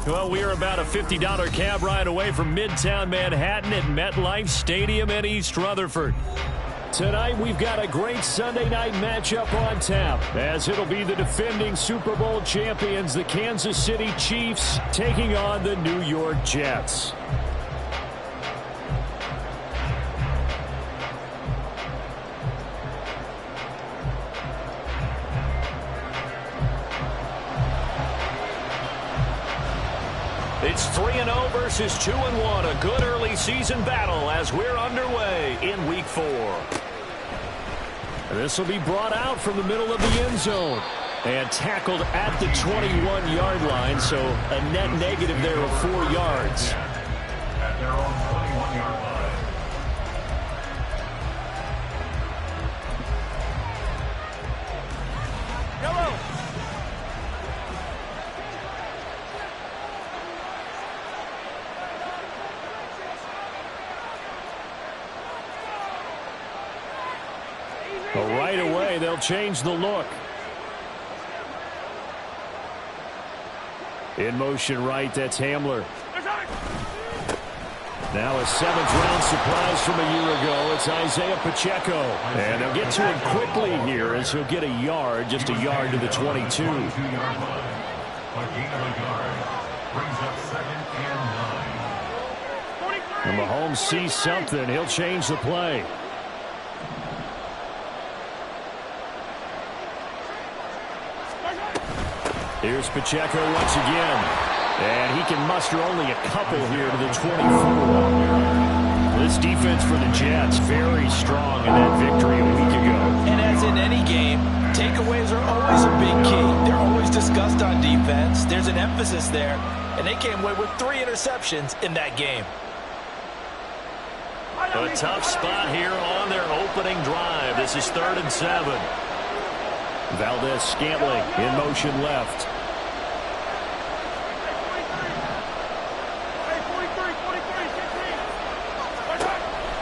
Well, we are about a $50 cab ride away from Midtown Manhattan at MetLife Stadium in East Rutherford. Tonight, we've got a great Sunday night matchup on tap, as it'll be the defending Super Bowl champions, the Kansas City Chiefs, taking on the New York Jets. It's 3-0 versus 2-1, a good early season battle as we're underway in Week 4. This will be brought out from the middle of the end zone and tackled at the 21-yard line, so a net negative there of 4 yards. At their own 21-yard line. But right away, they'll change the look. In motion right, that's Hamler. Now a 7th-round surprise from a year ago. It's Isaiah Pacheco. And they'll get to him quickly here as he'll get a yard, just a yard to the 22. 22-yard line. A gain of a yard. Brings up 2nd and 9. And Mahomes sees something. He'll change the play. Here's Pacheco once again. And he can muster only a couple here to the 24. This defense for the Jets, very strong in that victory a week ago. And as in any game, takeaways are always a big key. They're always discussed on defense. There's an emphasis there. And they came away with 3 interceptions in that game. A tough spot here on their opening drive. This is 3rd and 7. Valdez-Scantling in motion left.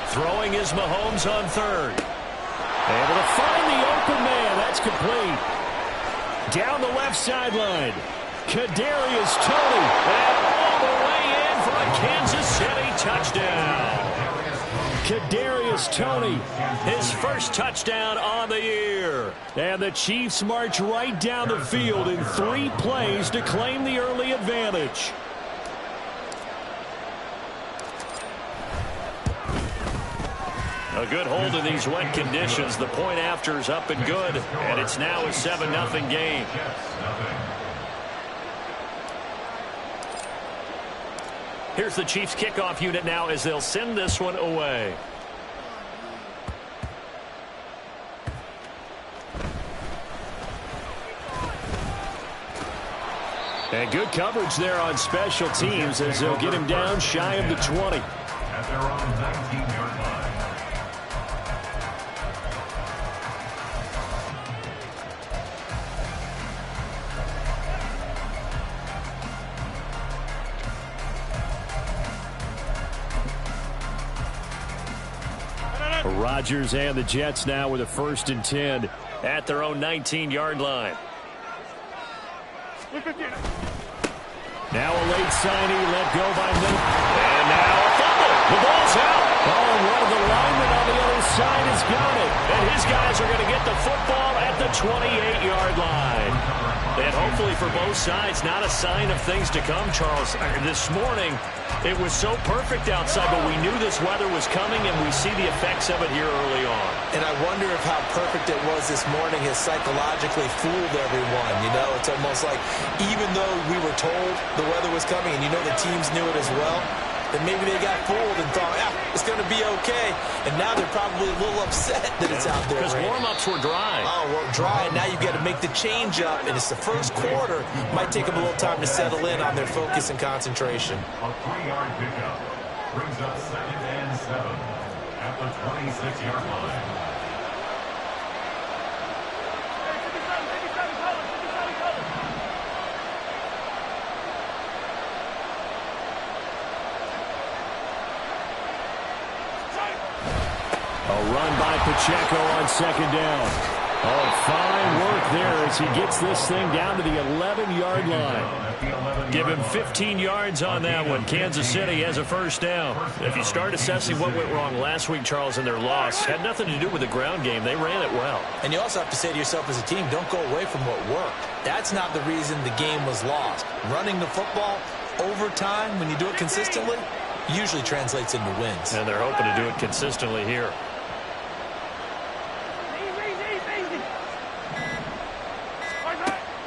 Throwing is Mahomes on 3rd. Able to find the open man. That's complete. Down the left sideline. Kadarius Toney. And all the way in for a Kansas City touchdown. Kadarius Toney, his first touchdown on the year. And the Chiefs march right down the field in 3 plays to claim the early advantage. A good hold in these wet conditions. The point after is up and good, and it's now a 7-0 game. Here's the Chiefs kickoff unit now as they'll send this one away. And good coverage there on special teams as they'll get him down shy of the 20. At their own 19-yard line. Rodgers and the Jets now with a 1st and 10 at their own 19-yard line. Now a late signee let go by Middleton. And now a fumble. The ball's out. Oh, and one of the linemen on the other side has got it. And his guys are going to get the football at the 28-yard line. And hopefully for both sides, not a sign of things to come, Charles. This morning, it was so perfect outside, but we knew this weather was coming, and we see the effects of it here early on. And I wonder if how perfect it was this morning has psychologically fooled everyone. You know, it's almost like even though we were told the weather was coming, and you know the teams knew it as well, then maybe they got fooled and thought, it's going to be okay. And now they're probably a little upset that it's out there. Because warm-ups were dry. Oh, well, dry, and now you've got to make the change up, and it's the first quarter. Might take them a little time to settle in on their focus and concentration. A 3-yard pickup brings up 2nd and 7 at the 26-yard line. A run by Pacheco on 2nd down. Oh, fine work there as he gets this thing down to the 11-yard line. Give him 15 yards on that one. Kansas City has a first down. If you start assessing what went wrong last week, Charles, in their loss, had nothing to do with the ground game. They ran it well. And you also have to say to yourself as a team, don't go away from what worked. That's not the reason the game was lost. Running the football over time, when you do it consistently, usually translates into wins. And they're hoping to do it consistently here.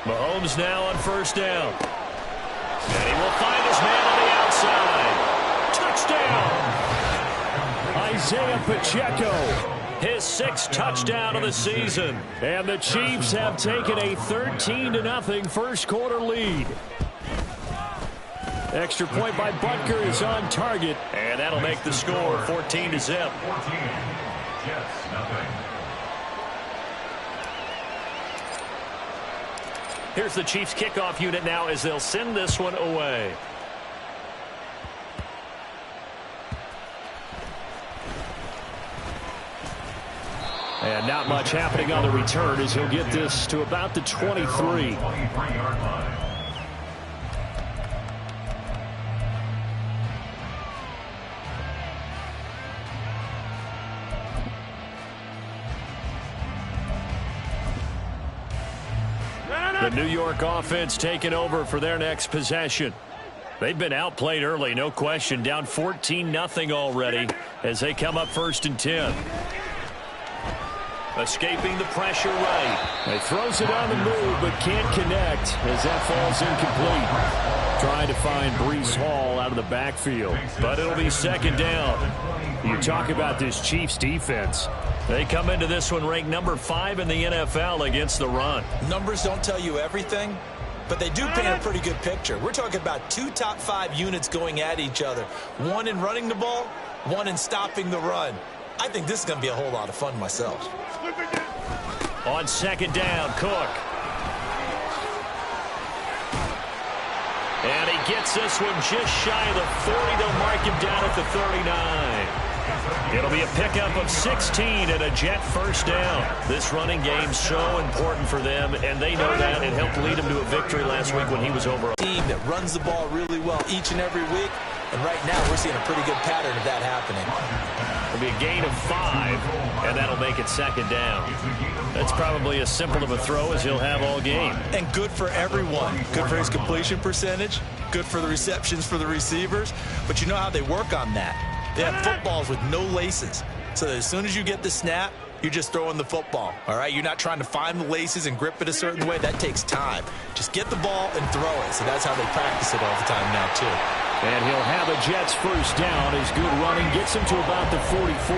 Mahomes now on first down. And he will find his man on the outside. Touchdown! Isaiah Pacheco. His 6th touchdown of the season. And the Chiefs have taken a 13-0 first quarter lead. Extra point by Butker is on target. And that'll make the score 14-0. 14. Jets, nothing. Here's the Chiefs kickoff unit now as they'll send this one away. And not much happening on the return as he'll get this to about the 23. 23-yard line. The New York offense taking over for their next possession. They've been outplayed early, no question. Down 14-0 already as they come up 1st and 10. Escaping the pressure right. He throws it on the move but can't connect as that falls incomplete. Trying to find Breece Hall out of the backfield. But it'll be 2nd down. You talk about this Chiefs defense. They come into this one ranked number 5 in the NFL against the run. Numbers don't tell you everything, but they do paint a pretty good picture. We're talking about 2 top 5 units going at each other. One in running the ball, one in stopping the run. I think this is going to be a whole lot of fun myself. On 2nd down, Cook. And he gets this one just shy of the 40. They'll mark him down at the 39. It'll be a pickup of 16 and a Jet first down. This running game so important for them, and they know that. It helped lead them to a victory last week when he was over. Team that runs the ball really well each and every week, and right now we're seeing a pretty good pattern of that happening. It'll be a gain of 5, and that'll make it 2nd down. That's probably as simple of a throw as he'll have all game. And good for everyone. Good for his completion percentage, good for the receptions for the receivers, but you know how they work on that. They have footballs with no laces, so that as soon as you get the snap, you're just throwing the football, all right? You're not trying to find the laces and grip it a certain way. That takes time. Just get the ball and throw it, so that's how they practice it all the time now, too. And he'll have a Jets first down. His good running gets him to about the 44.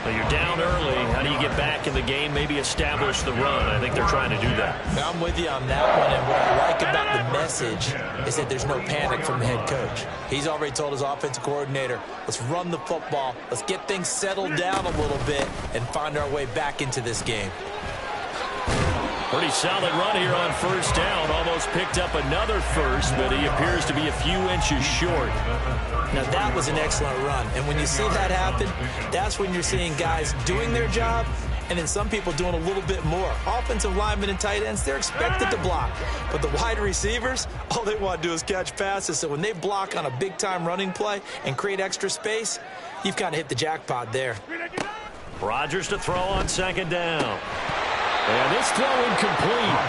Now you're down early. How do you get back in the game? Maybe establish the run. I think they're trying to do that. I'm with you on that one, and what I like about the message is that there's no panic from the head coach. He's already told his offensive coordinator, let's run the football, let's get things settled down a little bit and find our way back into this game. Pretty solid run here on first down. Almost picked up another first, but he appears to be a few inches short. Now, that was an excellent run. And when you see that happen, that's when you're seeing guys doing their job and then some people doing a little bit more. Offensive linemen and tight ends, they're expected to block. But the wide receivers, all they want to do is catch passes. So when they block on a big-time running play and create extra space, you've kind of hit the jackpot there. Rodgers to throw on 2nd down. And this throw incomplete.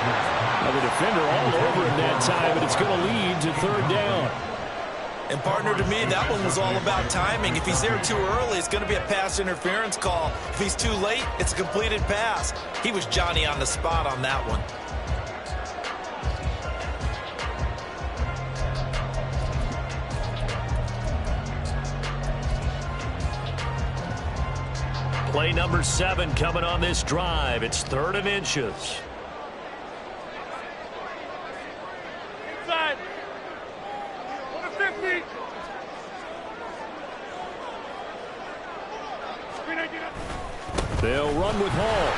Now the defender all over him that time, but it's going to lead to 3rd down. And, partner, to me, that one was all about timing. If he's there too early, it's going to be a pass interference call. If he's too late, it's a completed pass. He was Johnny on the spot on that one. Play number 7 coming on this drive. It's 3rd and inches. Inside. 150. They'll run with Hall.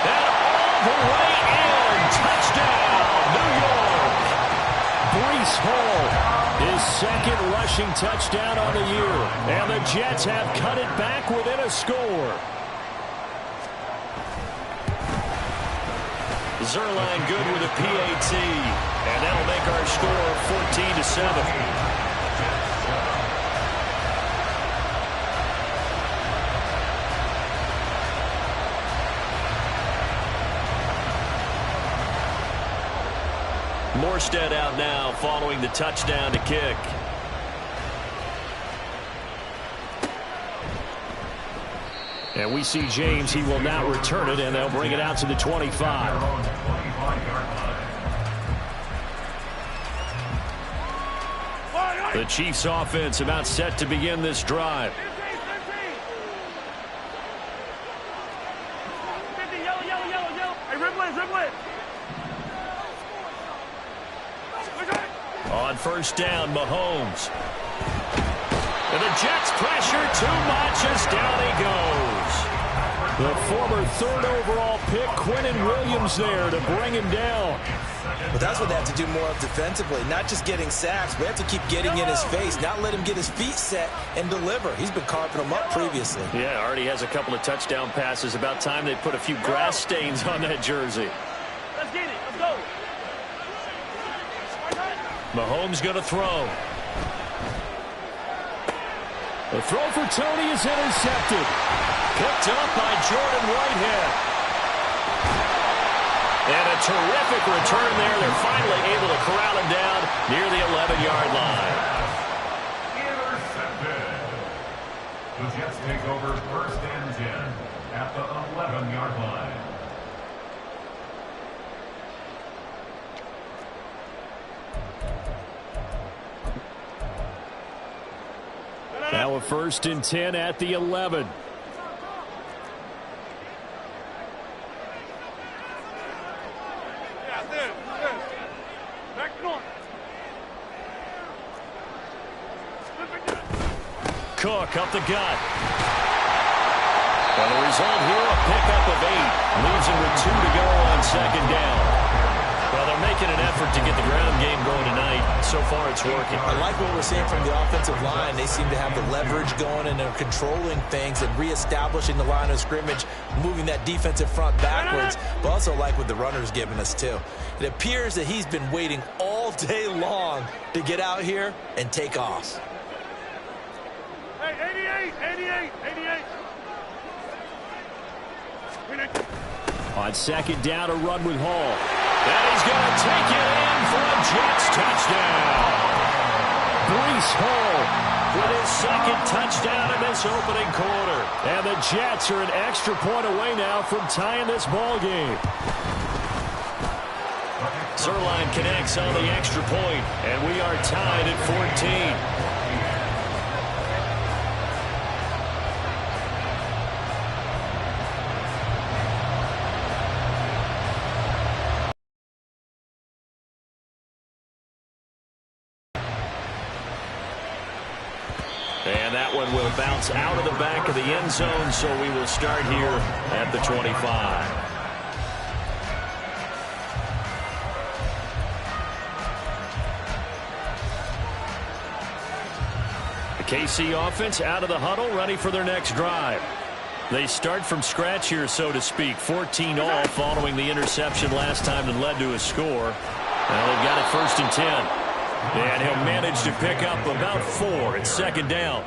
And all the way in. Touchdown, New York. Breece Hall, his his second rushing touchdown on the year. And the Jets have cut it back within a score. Zerline good with a PAT. And that'll make our score 14-7. Morstead out now following the touchdown to kick. And we see James. He will now return it, and they'll bring it out to the 25. The Chiefs offense about set to begin this drive. On first down, Mahomes. And the Jets pressure too much as down he goes. The former third overall pick, Quinnen Williams, there to bring him down. But that's what they have to do more of defensively. Not just getting sacks, but they have to keep getting in his face. Not let him get his feet set and deliver. He's been carving them up previously. Yeah, already has a couple of touchdown passes. About time they put a few grass stains on that jersey. Let's get it. Let's go. Mahomes going to throw. The throw for Tony is intercepted. Picked up by Jordan Whitehead. And a terrific return there. They're finally able to corral him down near the 11-yard line. Intercepted. The Jets take over first and 10 at the 11-yard line. Now a first and 10 at the 11. Cook up the gut. And the result here, a pickup of 8. Leaves him with 2 to go on second down. Well, they're making an effort to get the ground game going tonight. So far, it's working. I like what we're seeing from the offensive line. They seem to have the leverage going, and they're controlling things and reestablishing the line of scrimmage, moving that defensive front backwards. But also like what the runner's giving us, too. It appears that he's been waiting all day long to get out here and take off. Hey, 88. On second down, a run with Hall. And he's going to take it in for a Jets touchdown. Breece Hall with his second touchdown in this opening quarter. And the Jets are an extra point away now from tying this ball game. Zerline connects on the extra point, and we are tied at 14. And that one will bounce out of the back of the end zone, so we will start here at the 25. The KC offense out of the huddle, ready for their next drive. They start from scratch here, so to speak. 14 all following the interception last time that led to a score. Now they've got it first and 10. And he'll manage to pick up about 4. It's second down.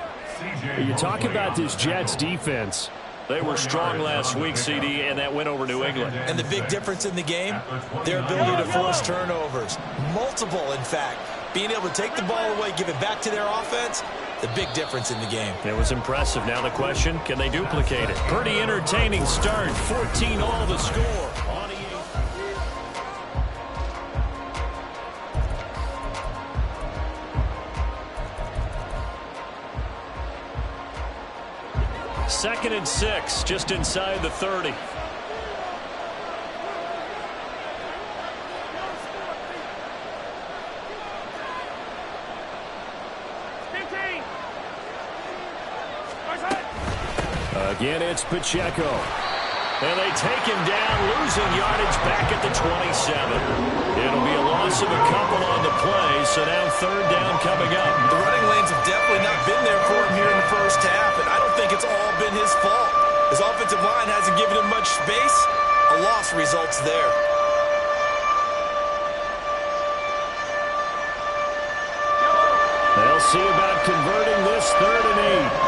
You talk about this Jets defense. They were strong last week, CD, and that went over New England. And the big difference in the game, their ability to force turnovers. Multiple, in fact. Being able to take the ball away, give it back to their offense, the big difference in the game. It was impressive. Now the question, can they duplicate it? Pretty entertaining start. 14 all the score. Second and 6, just inside the 30. Again, it's Pacheco. And they take him down, losing yardage back at the 27. It'll be a loss of a couple on the play, so now third down coming up. The running lanes have definitely not been there for him here in the first half, and I don't think it's all been his fault. His offensive line hasn't given him much space. A loss results there. They'll see about converting this 3rd and 8.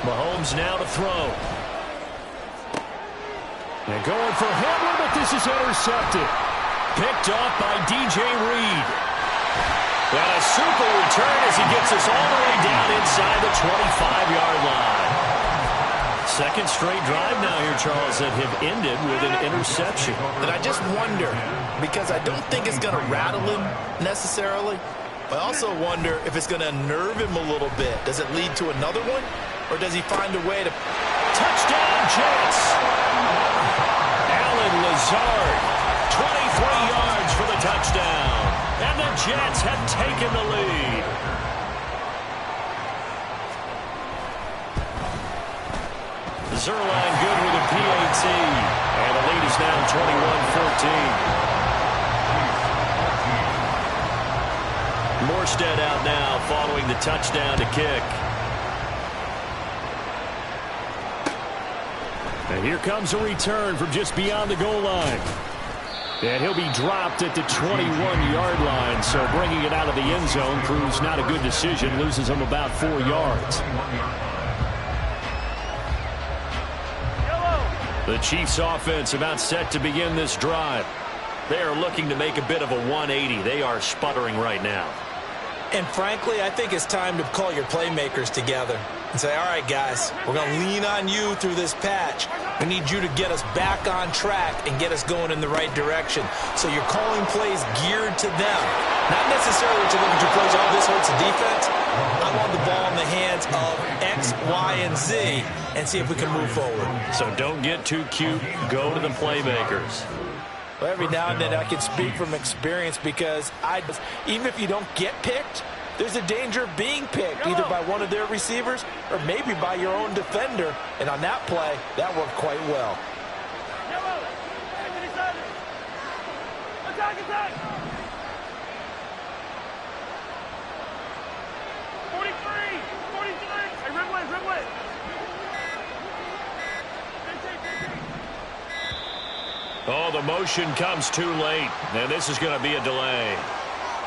Mahomes now to throw. And going for Hamler, but this is intercepted. Picked off by DJ Reed. And a super return as he gets us all the way down inside the 25-yard line. Second straight drive now here, Charles, that have ended with an interception. And I just wonder, because I don't think it's going to rattle him necessarily, but I also wonder if it's going to unnerve him a little bit. Does it lead to another one? Or does he find a way to... Touchdown, Jets! Allen Lazard, 23 yards for the touchdown. And the Jets have taken the lead. Zerline good with a PAT. And the lead is now 21-14. Morstead out now following the touchdown to kick. And here comes a return from just beyond the goal line. And he'll be dropped at the 21-yard line. So bringing it out of the end zone proves not a good decision. Loses him about 4 yards. The Chiefs offense about set to begin this drive. They are looking to make a bit of a 180. They are sputtering right now. And frankly, I think it's time to call your playmakers together and say, all right, guys, we're going to lean on you through this patch. We need you to get us back on track and get us going in the right direction. So you're calling plays geared to them. Not necessarily that you're looking to plays, oh, this hurts the defense. I want the ball in the hands of X, Y, and Z and see if we can move forward. So don't get too cute. Go to the playmakers. Well, every now and then I can speak from experience because even if you don't get picked, there's a danger of being picked either by one of their receivers or maybe by your own defender. And on that play, that worked quite well. Attack, attack! 43! 43! Hey, Ridway, Ridway! Oh, the motion comes too late. And this is going to be a delay.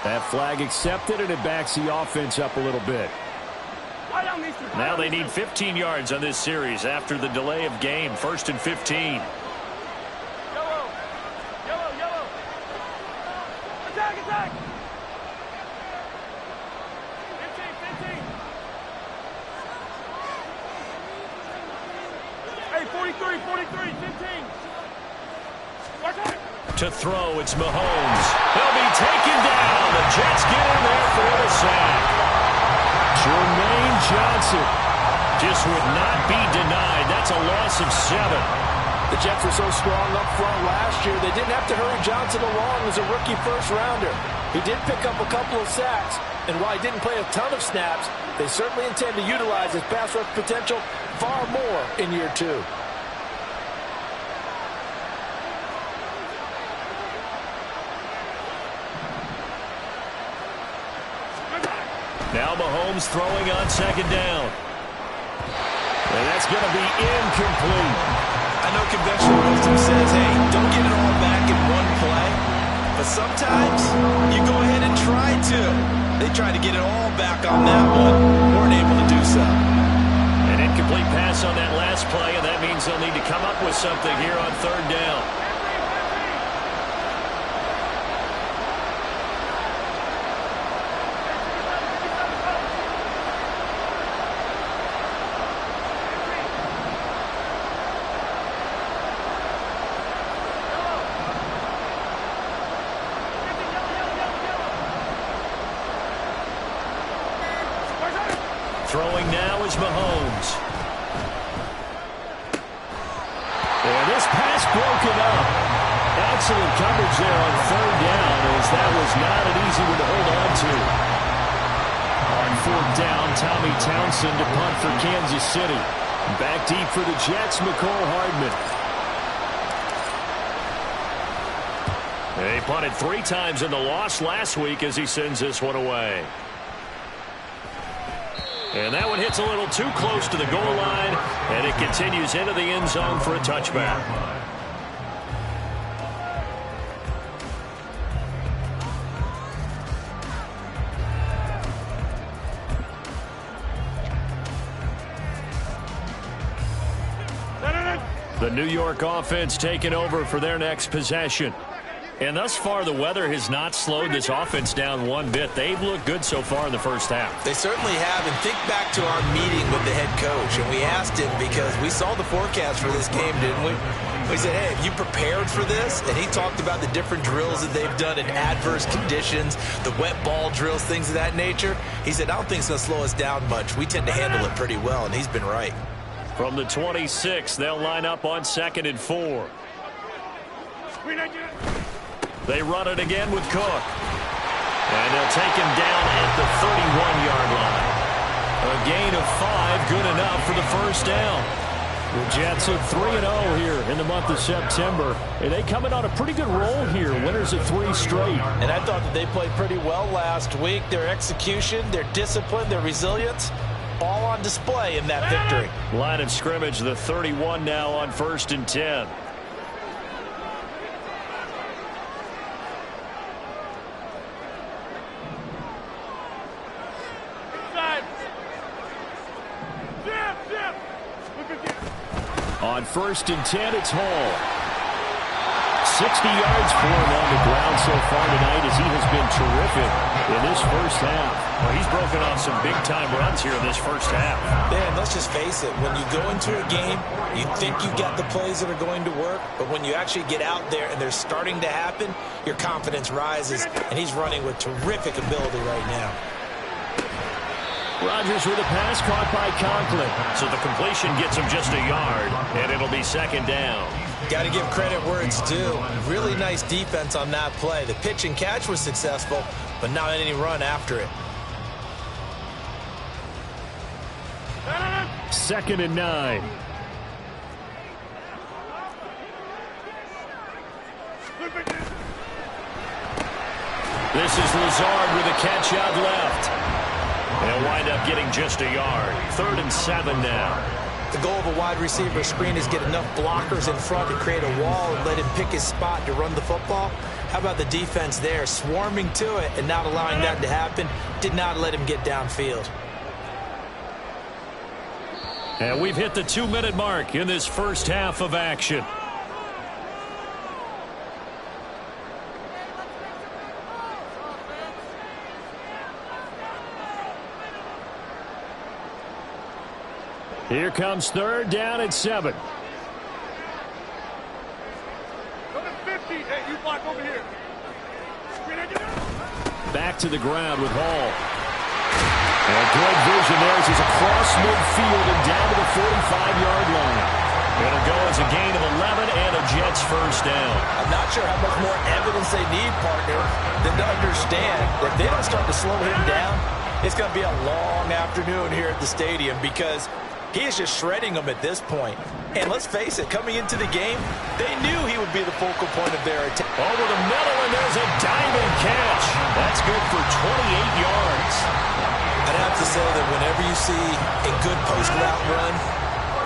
That flag accepted, and it backs the offense up a little bit. Now they need 15 yards on this series after the delay of game. 1st and 15. Yellow! Yellow, yellow! Attack, attack! 15, 15! Hey, 43, 43, 15! To throw, it's Mahomes. He'll be taken down. The Jets get in there for the sack. Jermaine Johnson just would not be denied. That's a loss of 7. The Jets were so strong up front last year, they didn't have to hurry Johnson along as a rookie first-rounder. He did pick up a couple of sacks, and while he didn't play a ton of snaps, they certainly intend to utilize his pass rush potential far more in year 2. Now Mahomes throwing on 2nd down. And that's going to be incomplete. I know conventional wisdom says, hey, don't get it all back in one play. But sometimes you go ahead and try to. They tried to get it all back on that one. Weren't able to do so. An incomplete pass on that last play, and that means they'll need to come up with something here on 3rd down. Throwing now is Mahomes. And this pass broken up. Excellent coverage there on 3rd down as as that was not an easy one to hold on to. On fourth down, Tommy Townsend to punt for Kansas City. Back deep for the Jets, McCole Hardman. They punted 3 times in the loss last week as he sends this one away. And that one hits a little too close to the goal line, and it continues into the end zone for a touchback. The New York offense taking over for their next possession. And thus far, the weather has not slowed this offense down one bit. They've looked good so far in the first half. They certainly have. And think back to our meeting with the head coach. And we asked him, because we saw the forecast for this game, didn't we? We said, hey, have you prepared for this? And he talked about the different drills that they've done in adverse conditions, the wet ball drills, things of that nature. He said, I don't think it's going to slow us down much. We tend to handle it pretty well, and he's been right. From the 26, they'll line up on 2nd and 4. They run it again with Cook. And they'll take him down at the 31-yard line. A gain of 5, good enough for the first down. The Jets are 3-0 here in the month of September. And they come in on a pretty good roll here. Winners of 3 straight. And I thought that they played pretty well last week. Their execution, their discipline, their resilience, all on display in that victory. Line of scrimmage, the 31 now on 1st and 10. On 1st and 10, it's Hall. 60 yards for him on the ground so far tonight as he has been terrific in this first half. Well, he's broken off some big-time runs here in this first half. Man, let's just face it. When you go into a game, you think you got the plays that are going to work, but when you actually get out there and they're starting to happen, your confidence rises, and he's running with terrific ability right now. Rodgers with a pass caught by Conklin. So the completion gets him just a yard, and it'll be 2nd down. Got to give credit where it's due. Really nice defense on that play. The pitch and catch was successful, but not any run after it. 2nd and 9. This is Lazard with a catch out left. They'll wind up getting just a yard. 3rd and 7 now. The goal of a wide receiver screen is get enough blockers in front to create a wall and let him pick his spot to run the football. How about the defense there, swarming to it and not allowing that to happen? Did not let him get downfield. And we've hit the 2-minute mark in this first half of action. Here comes 3rd down at 7. Go to 50. Hey, you block over here. Back to the ground with Hall. And good vision there as he's across midfield and down to the 45-yard line. It'll go as a gain of 11 and a Jets first down. I'm not sure how much more evidence they need, partner, than to understand that if they don't start to slow him down, it's going to be a long afternoon here at the stadium because he is just shredding them at this point. And let's face it, coming into the game, they knew he would be the focal point of their attack. Over the middle, and there's a diving catch. That's good for 28 yards. I'd have to say that whenever you see a good post route run,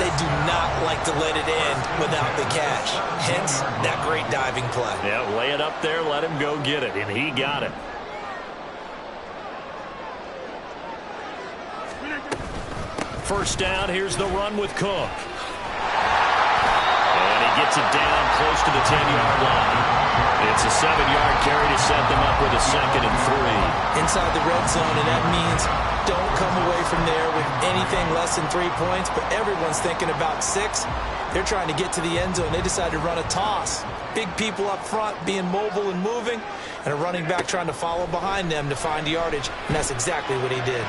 they do not like to let it end without the catch. Hence, that great diving play. Yeah, lay it up there, let him go get it, and he got it. First down, here's the run with Cook. And he gets it down close to the 10-yard line. It's a 7-yard carry to set them up with a 2nd and 3. Inside the red zone, and that means don't come away from there with anything less than 3 points, but everyone's thinking about 6. They're trying to get to the end zone. They decided to run a toss. Big people up front being mobile and moving, and a running back trying to follow behind them to find yardage, and that's exactly what he did.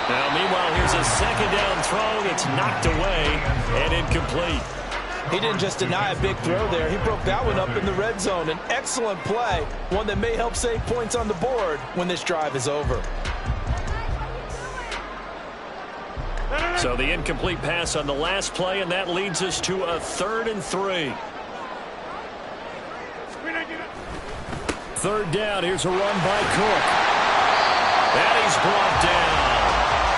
Now, meanwhile, here's a 2nd down throw that's knocked away and incomplete. He didn't just deny a big throw there. He broke that one up in the red zone. An excellent play, one that may help save points on the board when this drive is over. So the incomplete pass on the last play, and that leads us to a 3rd and 3. 3rd down. Here's a run by Cook. And he's brought down.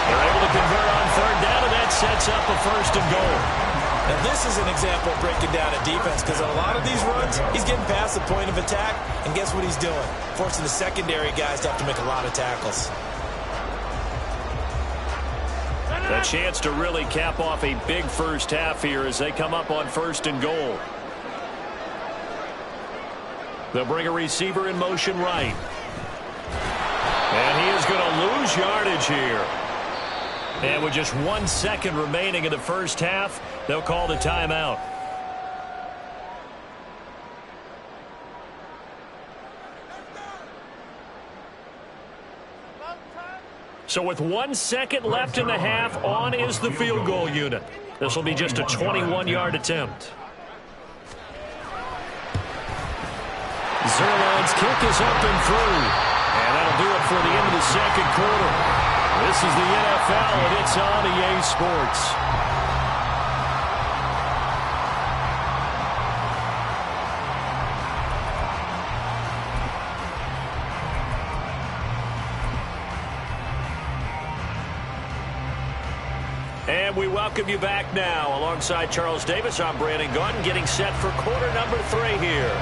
They're able to convert on 3rd down, and that sets up a 1st and goal. Now this is an example of breaking down a defense, because a lot of these runs, he's getting past the point of attack, and guess what he's doing? Forcing the secondary guys to have to make a lot of tackles. A chance to really cap off a big first half here as they come up on 1st and goal. They'll bring a receiver in motion right. And he is going to lose yardage here. And with just 1 second remaining in the first half, they'll call the timeout. So with 1 second left in the half, on is the field goal unit. This will be just a 21-yard attempt. Zerline's kick is up and through. And that'll do it for the end of the second quarter. This is the NFL, and it's on EA Sports. And we welcome you back now. Alongside Charles Davis, I'm Brandon Gaudin, getting set for quarter number 3 here.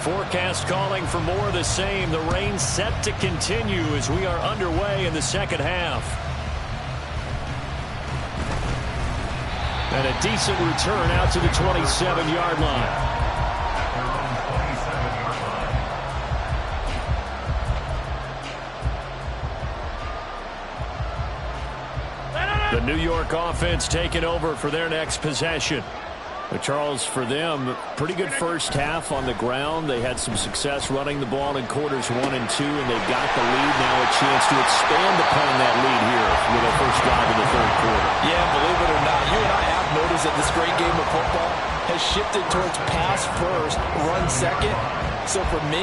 Forecast calling for more of the same. The rain set to continue as we are underway in the second half. And a decent return out to the 27-yard line. The New York offense taking over for their next possession. But Charles, for them, pretty good first half on the ground. They had some success running the ball in quarters 1 and 2, and they've got the lead. Now a chance to expand upon that lead here with their first drive in the 3rd quarter. Yeah, believe it or not, you and I have noticed that this great game of football has shifted towards pass first, run second. So for me,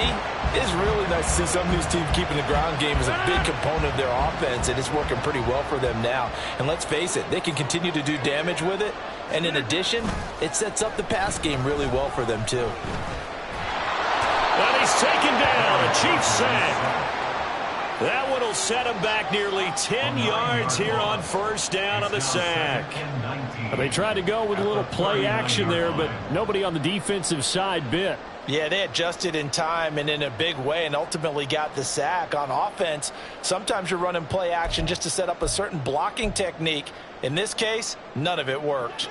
it's really nice to see some of these teams keeping the ground game as a big component of their offense, and it's working pretty well for them now. And let's face it, they can continue to do damage with it. And in addition, it sets up the pass game really well for them, too. And he's taken down. A Chiefs sack. That one will set him back nearly 10 yards here on 1st down on the sack. They tried to go with a little play action there, but nobody on the defensive side bit. Yeah, they adjusted in time and in a big way and ultimately got the sack. On offense, sometimes you're running play action just to set up a certain blocking technique. In this case, none of it worked.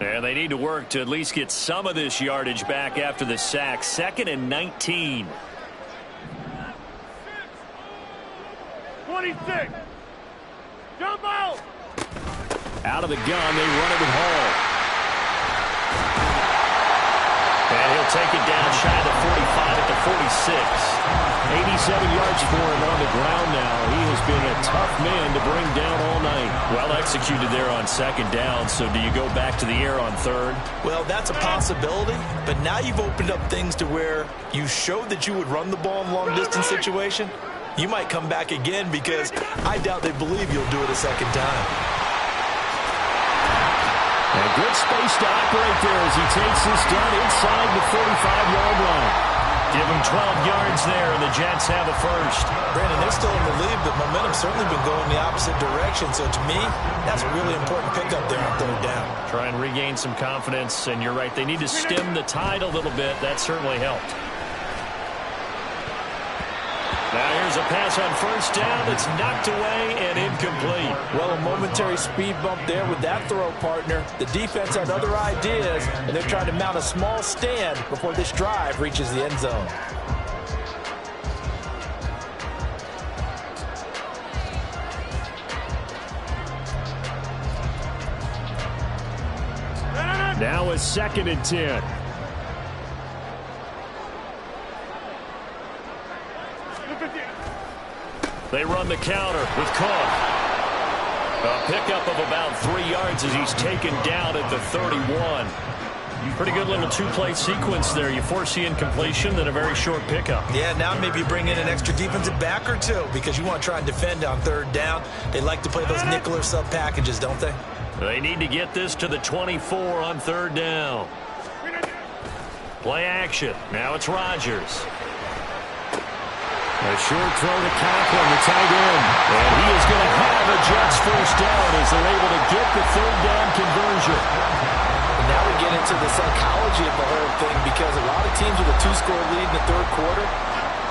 And they need to work to at least get some of this yardage back after the sack. 2nd and 19. 26. Jump out. Out of the gun, they run it with Hall. And he'll take it down shy of the 45 at the 46. 87 yards for him on the ground now. He has been a tough man to bring down all night. Well executed there on 2nd down. So do you go back to the air on 3rd? Well, that's a possibility. But now you've opened up things to where you showed that you would run the ball in a long-distance situation. You might come back again because I doubt they believe you'll do it a 2nd time. And good space to operate there as he takes this down inside the 45-yard line. Give him 12 yards there, and the Jets have a 1st. Brandon, they're still in the lead, but momentum's certainly been going the opposite direction. So to me, that's a really important pickup there on 3rd down. Try and regain some confidence, and you're right. They need to stem the tide a little bit. That certainly helped. Now here's a pass on 1st down that's knocked away and incomplete. Well, a momentary speed bump there with that throw, partner. The defense had other ideas, and they're trying to mount a small stand before this drive reaches the end zone. Now a 2nd and 10. They run the counter with Cook. A pickup of about 3 yards as he's taken down at the 31. Pretty good little two-play sequence there. You force the incompletion, then a very short pickup. Yeah, now maybe you bring in an extra defensive back or two because you want to try and defend on third down. They like to play those nickel or sub packages, don't they? They need to get this to the 24 on third down. Play action. Now it's Rodgers. A short throw to Conklin, the tight end. And he is going to have a Jets first down as they're able to get the third down conversion. And now we get into the psychology of the whole thing because a lot of teams with a 2-score lead in the third quarter,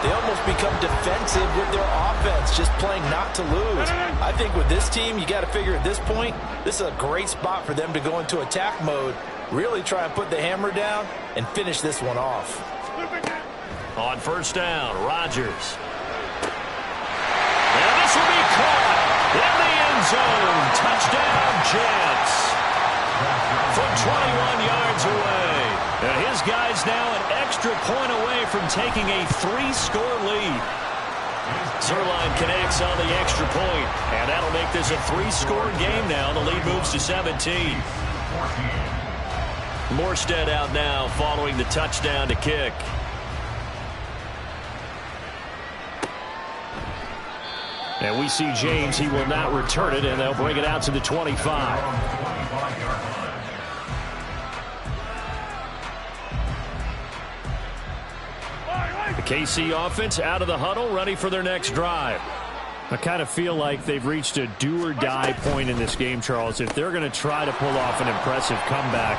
they almost become defensive with their offense, just playing not to lose. I think with this team, you got to figure at this point, this is a great spot for them to go into attack mode, really try and put the hammer down and finish this one off. On first down, Rodgers. And this will be caught in the end zone. Touchdown, Jets. From 21 yards away. And his guy's now an extra point away from taking a 3-score lead. Zerline connects on the extra point, and that'll make this a 3-score game now. The lead moves to 17. Morstead out now following the touchdown to kick. And we see James. He will not return it, and they'll bring it out to the 25. The KC offense out of the huddle, ready for their next drive. I kind of feel like they've reached a do-or-die point in this game, Charles. If they're going to try to pull off an impressive comeback,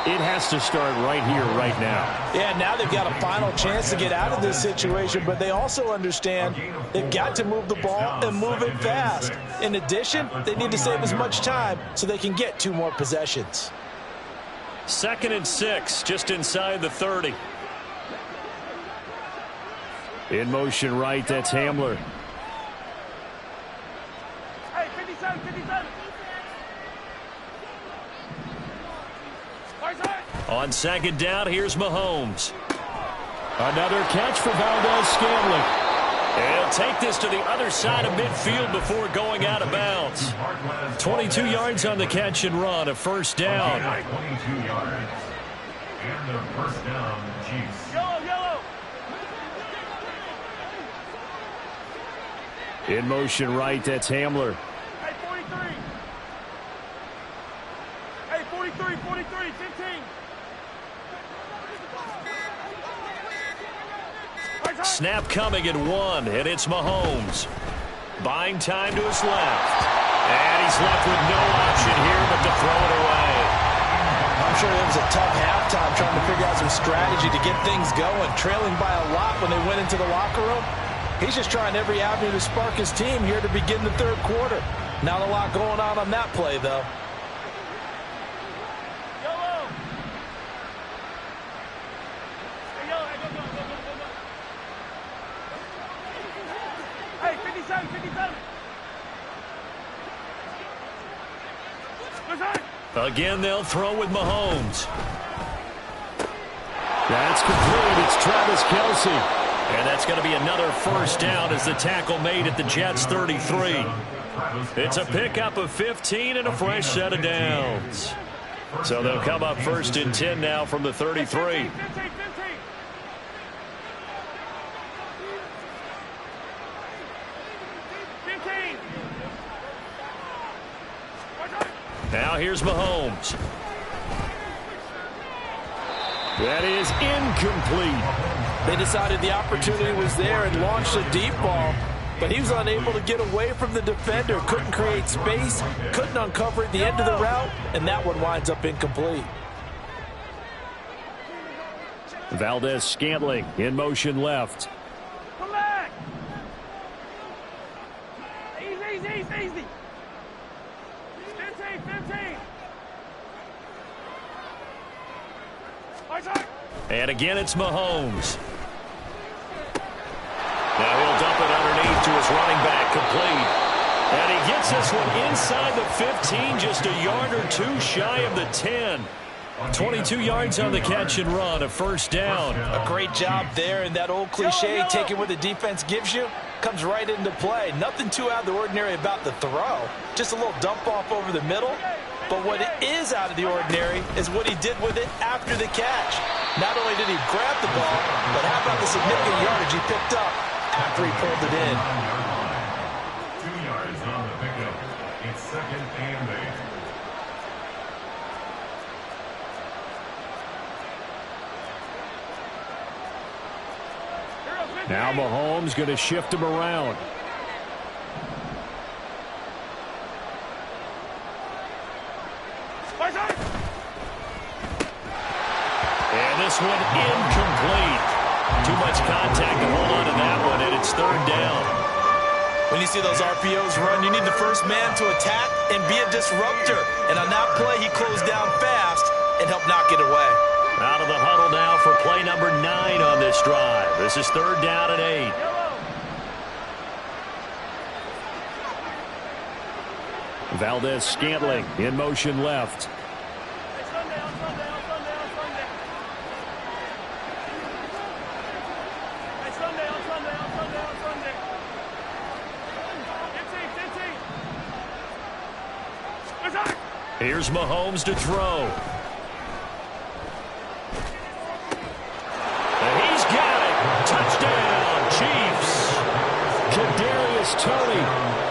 it has to start right here, right now. Yeah, now they've got a final chance to get out of this situation, but they also understand they've got to move the ball and move it fast. In addition, they need to save as much time so they can get 2 more possessions. 2nd and 6, just inside the 30. In motion right, that's Hamler. Hey, 57, 57. On 2nd down, here's Mahomes. Another catch for Valdez-Scantling. And he'll take this to the other side of midfield before going out of bounds. 22 yards on the catch and run, a first down. 22 yards. And the first down, Chiefs. Yellow. In motion right, that's Hamler. Hey, 43. Hey, 43, 15. Snap coming at 1, and it's Mahomes. Buying time to his left. And he's left with no option here but to throw it away. I'm sure it was a tough halftime trying to figure out some strategy to get things going. Trailing by a lot when they went into the locker room. He's just trying every avenue to spark his team here to begin the third quarter. Not a lot going on that play, though. Hey, 57. Again, they'll throw with Mahomes. That's complete. It's Travis Kelce. And that's going to be another first down as the tackle made at the Jets' 33. It's a pickup of 15 and a fresh set of downs. So they'll come up 1st and 10 now from the 33. 15. Now here's Mahomes. That is incomplete. They decided the opportunity was there and launched a deep ball, but he was unable to get away from the defender, couldn't create space, couldn't uncover at the end of the route, and that one winds up incomplete. Valdez-Scantling in motion left. Come back. Easy. 15. And again, it's Mahomes. Now he'll dump it underneath to his running back, complete. And he gets this one inside the 15, just a yard or 2 shy of the 10. 22 yards on the catch and run, a first down. A great job there, and that old cliche, taking what the defense gives you. comes right into play. Nothing too out of the ordinary about the throw. Just a little dump off over the middle. But what is out of the ordinary is what he did with it after the catch. Not only did he grab the ball, but how about the significant yardage he picked up after he pulled it in. 2 yards on the pickup. It's 2nd and 8. Now Mahomes going to shift him around. And this one incomplete. Too much contact to hold on to that one, and it's 3rd down. When you see those RPOs run, you need the first man to attack and be a disruptor. And on that play, he closed down fast and helped knock it away. Out of the huddle now for play number 9 on this drive. This is 3rd down and 8. Valdez-Scantling in motion left. Here's Mahomes to throw. And he's got it. Touchdown, Chiefs. Kadarius Toney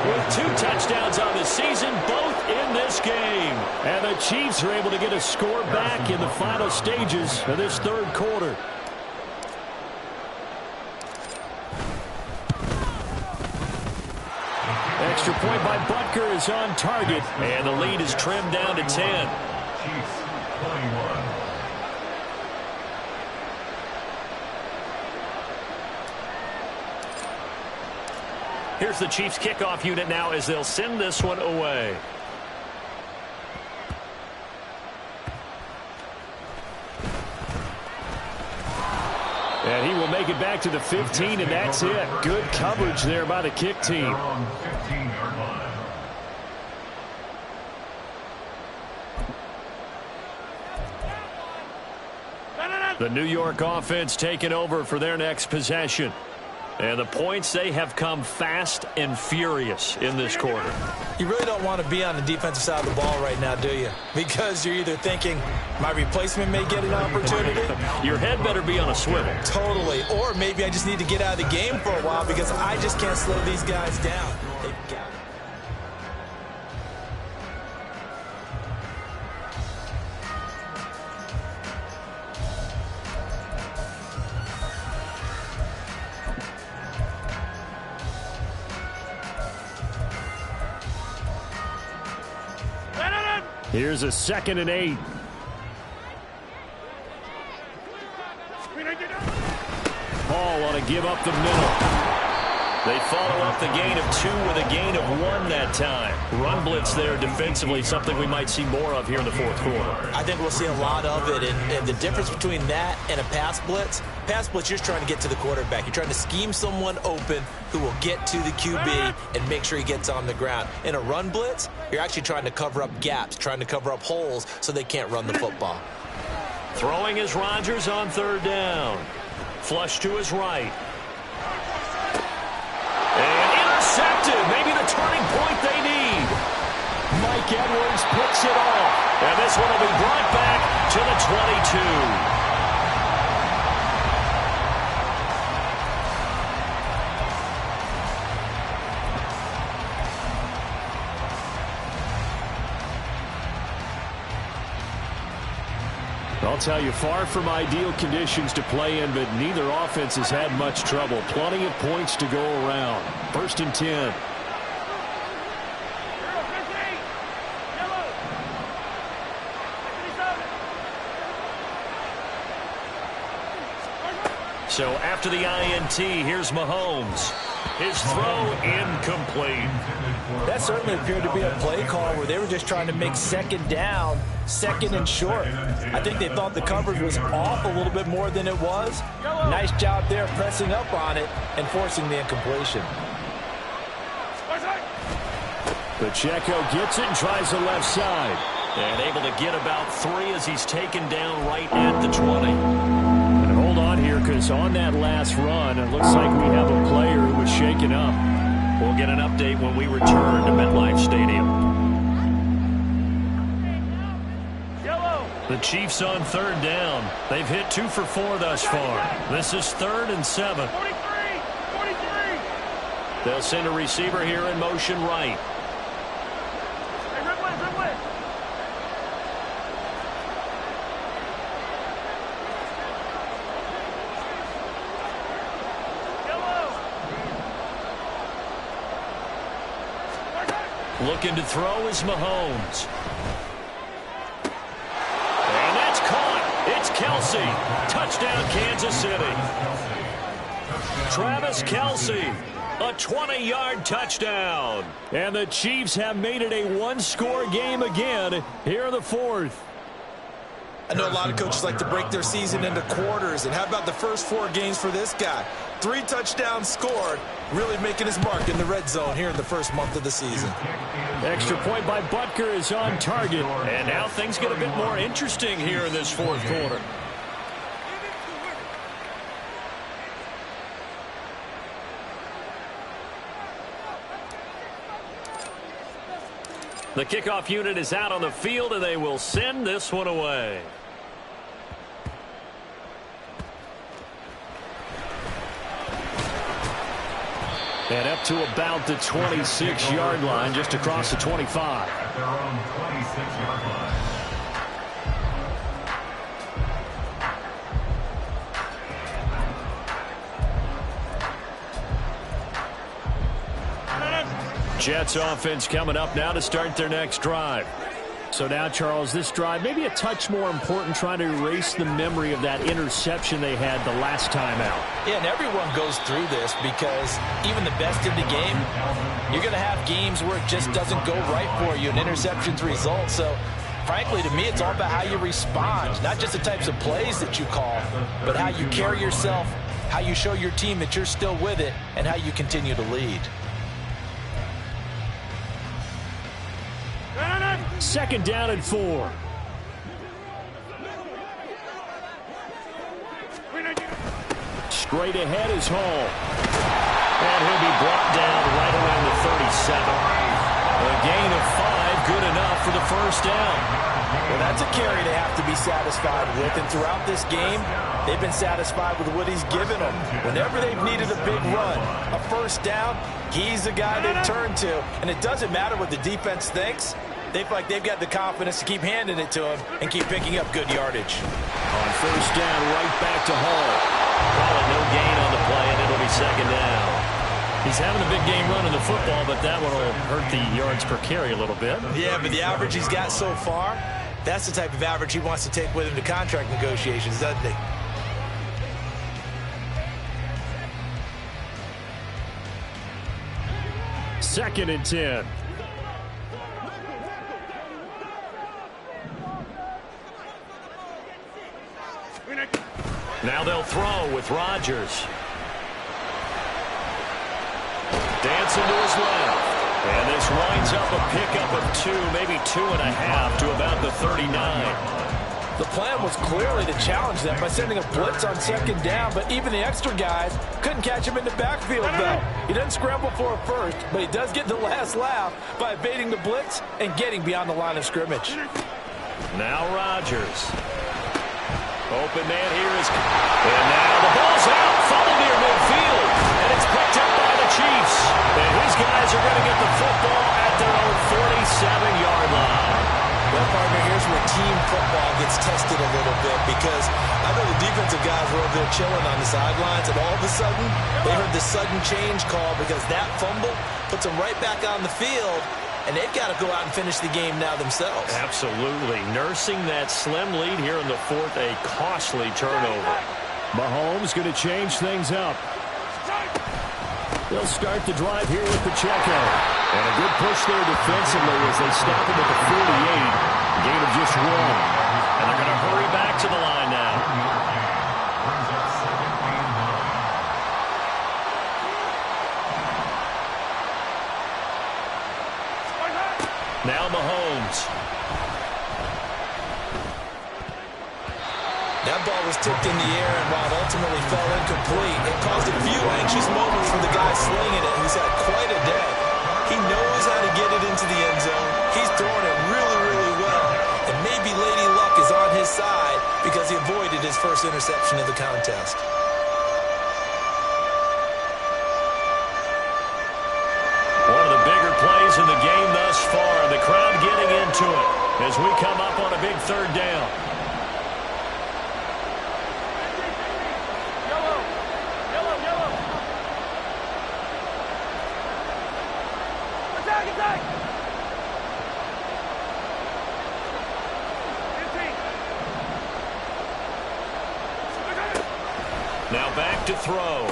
with 2 touchdowns on the season, both in this game. And the Chiefs are able to get a score back in the final stages of this 3rd quarter. Extra point by Butker is on target, and the lead is trimmed down to 10. Chiefs 21. Here's the Chiefs kickoff unit now as they'll send this one away. And he will make it back to the 15, and that's it. Good coverage there by the kick team. The New York offense taking over for their next possession. And the points, they have come fast and furious in this quarter. You really don't want to be on the defensive side of the ball right now, do you? Because you're either thinking, my replacement may get an opportunity. Your head better be on a swivel. Totally. Or maybe I just need to get out of the game for a while because I just can't slow these guys down. They've got it. Here's a 2nd and 8. Paul on a give up the middle. They follow up the gain of 2 with a gain of 1 that time. Run blitz there defensively, something we might see more of here in the 4th quarter. I think we'll see a lot of it, and the difference between that and a pass blitz, you're just trying to get to the quarterback. You're trying to scheme someone open who will get to the QB and make sure he gets on the ground. In a run blitz, you're actually trying to cover up gaps, trying to cover up holes so they can't run the football. Throwing is Rodgers on 3rd down. Flush to his right. And intercepted. Maybe the turning point they need. Mike Edwards picks it off. And this one will be brought back to the 22. I'll tell you, far from ideal conditions to play in, but neither offense has had much trouble. Plenty of points to go around. 1st and 10. So after the INT, here's Mahomes. His throw incomplete. That certainly appeared to be a play call where they were just trying to make 2nd down, 2nd and short. I think they thought the coverage was off a little bit more than it was. Nice job there pressing up on it and forcing the incompletion. Pacheco gets it and tries the left side. And able to get about 3 as he's taken down right at the 20. And hold on here because on that last run, it looks like we have a player who was shaken up. We'll get an update when we return to MetLife Stadium. The Chiefs on third down. They've hit 2 for 4 thus far. This is 3rd and 7. 43! They'll send a receiver here in motion right. Hey, Ridley! Yellow! Looking to throw is Mahomes. And that's caught. It's Kelsey. Touchdown, Kansas City. Travis Kelsey. A 20-yard touchdown. And the Chiefs have made it a one-score game again here in the 4th. I know a lot of coaches like to break their season into quarters. And how about the first 4 games for this guy? 3 touchdowns scored, really making his mark in the red zone here in the first month of the season. Extra point by Butker is on target. And now things get a bit more interesting here in this 4th quarter. The kickoff unit is out on the field, and they will send this one away. And up to about the 26-yard line, just across the 25. At their own 26-yard line. Jets offense coming up now to start their next drive. So now, Charles, this drive maybe a touch more important, trying to erase the memory of that interception they had the last time out. Yeah, and everyone goes through this because even the best in the game, you're going to have games where it just doesn't go right for you, and interceptions result. So, frankly, to me, it's all about how you respond, not just the types of plays that you call, but how you carry yourself, how you show your team that you're still with it, and how you continue to lead. 2nd down and 4. Straight ahead is Hall. And he'll be brought down right around the 37. A gain of 5, good enough for the first down. Well, that's a carry they have to be satisfied with. And throughout this game, they've been satisfied with what he's given them. Whenever they've needed a big run, a first down, he's the guy they turn to. And it doesn't matter what the defense thinks. They feel like they've got the confidence to keep handing it to him and keep picking up good yardage. On first down, right back to Hall. Call it no gain on the play, and it'll be 2nd down. He's having a big game running the football, but that one will hurt the yards per carry a little bit. Yeah, but the average he's got so far, that's the type of average he wants to take with him to contract negotiations, doesn't he? Second and 10. Now they'll throw with Rodgers. Dancing to his left. And this winds up a pickup of 2, maybe 2.5 to about the 39. The plan was clearly to challenge them by sending a blitz on 2nd down, but even the extra guys couldn't catch him in the backfield, though. He doesn't scramble for a first, but he does get the last laugh by evading the blitz and getting beyond the line of scrimmage. Now Rodgers. Open man here is... And now the ball's out. Fumble near midfield. And it's picked up by the Chiefs. And his guys are going to get the football at their own 47-yard line. Well, partner, here's where team football gets tested a little bit, because I know the defensive guys were over there chilling on the sidelines, and all of a sudden, they heard the sudden change call because that fumble puts them right back on the field, and they've got to go out and finish the game now themselves. Absolutely. Nursing that slim lead here in the 4th, a costly turnover. Mahomes going to change things up. They'll start the drive here with Pacheco. And a good push there defensively as they stop him at the 48. Gain of just 1. And they're going to hurry back to the line now. Now Mahomes. That ball was tipped in the air, and while it ultimately fell incomplete, it caused a few anxious moments for the guy slinging it, who's had quite a day. He knows how to get it into the end zone. He's throwing it really, really well. And maybe Lady Luck is on his side because he avoided his first interception of the contest. One of the bigger plays in the game thus far. The crowd getting into it as we come up on a big third down. Now back to throw.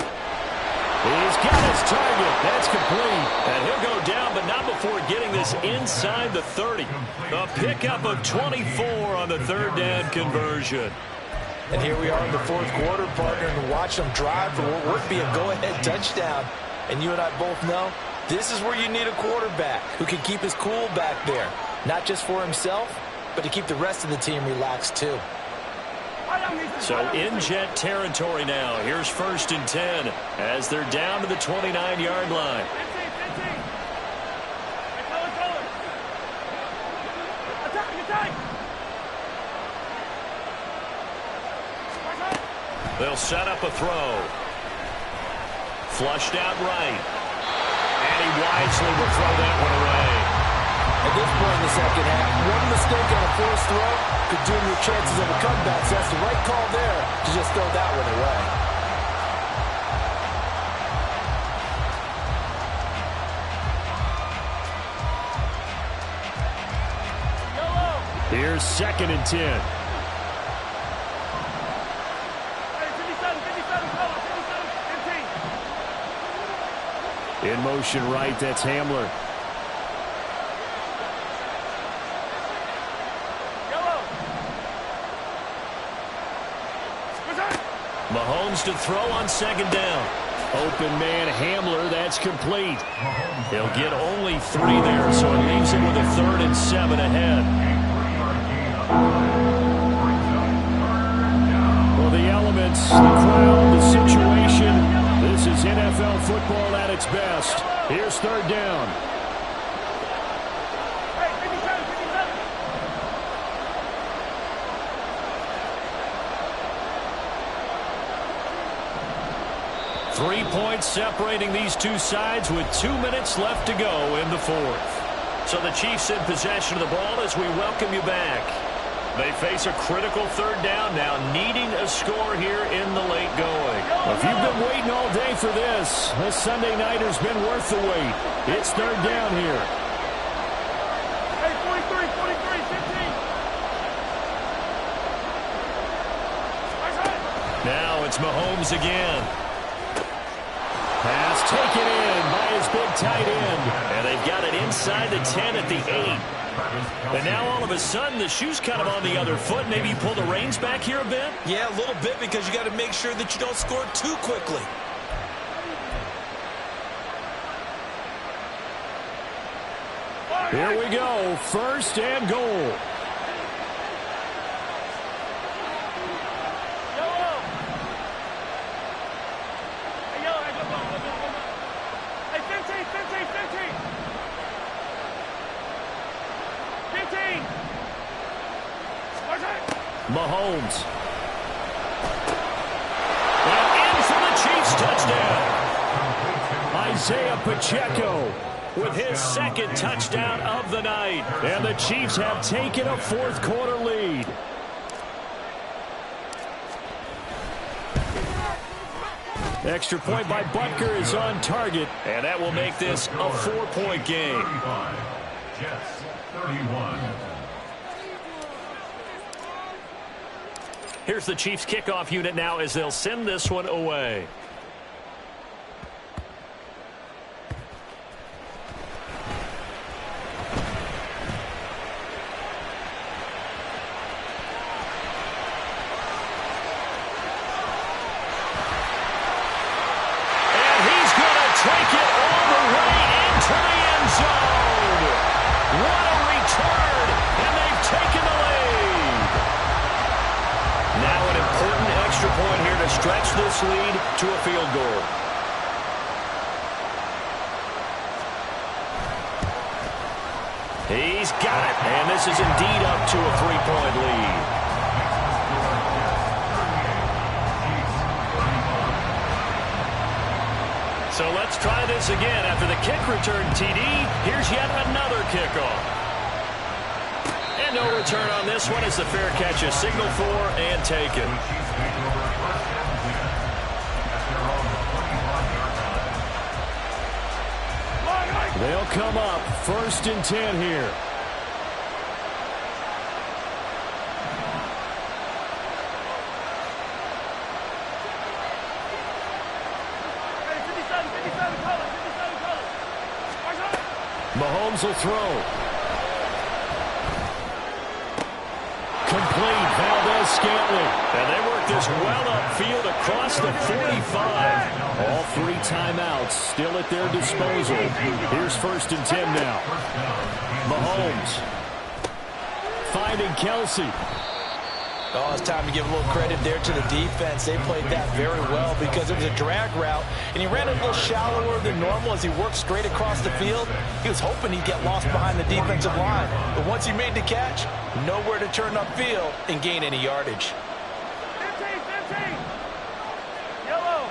He's got his target. That's complete. And he'll go down, but not before getting this inside the 30. A pickup of 24 on the third down conversion. And here we are in the fourth quarter, partner, and watch them drive for what would be a go-ahead touchdown. And you and I both know this is where you need a quarterback who can keep his cool back there. Not just for himself, but to keep the rest of the team relaxed too. So in jet territory now. Here's 1st and 10 as they're down to the 29-yard line. They'll set up a throw. Flushed out right. And he wisely will throw that one away. At this point in the second half, one mistake on a forced throw could doom your chances of a comeback. So that's the right call there to just throw that one away. Here's 2nd and 10. In motion right, that's Hamler. Mahomes to throw on 2nd down. Open man Hamler, that's complete. He'll get only 3 there, so it leaves him with a 3rd and 7 ahead. Well, the elements, the crowd, the situation, this is NFL football at its best. Here's 3rd down. Three points separating these two sides with 2 minutes left to go in the fourth. So the Chiefs in possession of the ball as we welcome you back. They face a critical 3rd down now, needing a score here in the late going. Well, if you've been waiting all day for this Sunday night has been worth the wait. It's 3rd down here. Hey, 43, 43, 15. Now it's Mahomes again. Pass taken in by his big tight end. And they've got it inside the 10 at the 8. And now all of a sudden the shoe's kind of on the other foot. Maybe you pull the reins back here a bit? Yeah, a little bit, because you got to make sure that you don't score too quickly. Here we go. 1st and goal. Mahomes. And in for the Chiefs touchdown. Isaiah Pacheco with his 2nd touchdown of the night. And the Chiefs have taken a fourth quarter lead. Extra point by Butker is on target. And that will make this a 4-point game. 35. Jets 31. Here's the Chiefs kickoff unit now as they'll send this one away. And he's going to take it all the way into the end zone. What a return, and they've taken the lead. Now an to stretch this lead to a field goal. He's got it, and this is indeed up to a 3-point lead. So let's try this again. After the kick return TD, here's yet another kickoff. And no return on this one as the fair catch is signaled for and taken. They'll come up 1st and 10 here. Mahomes will throw. Complete. Valdez-Scantling. And they work this well upfield across the 45. All 3 timeouts still at their disposal. Here's 1st and 10 now. Mahomes finding Kelsey. Oh, it's time to give a little credit there to the defense. They played that very well because it was a drag route, and he ran a little shallower than normal as he worked straight across the field. He was hoping he'd get lost behind the defensive line, but once he made the catch, nowhere to turn upfield and gain any yardage. 15. Yellow.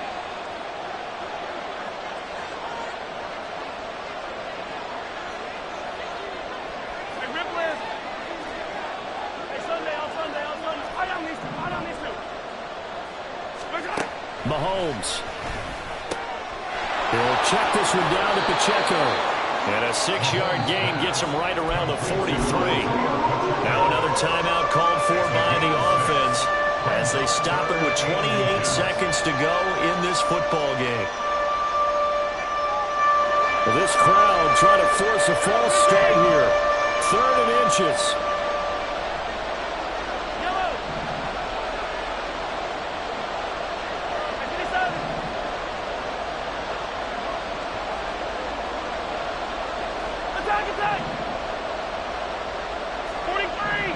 Hey, Ripley. Hey, Sunday. I on these two. Mahomes. He'll check this one down to Pacheco. And a 6-yard gain gets him right around the 43. Now another timeout called for by the offense as they stop it with 28 seconds to go in this football game. This crowd trying to force a false start here. 3rd and inches. Attack! 43!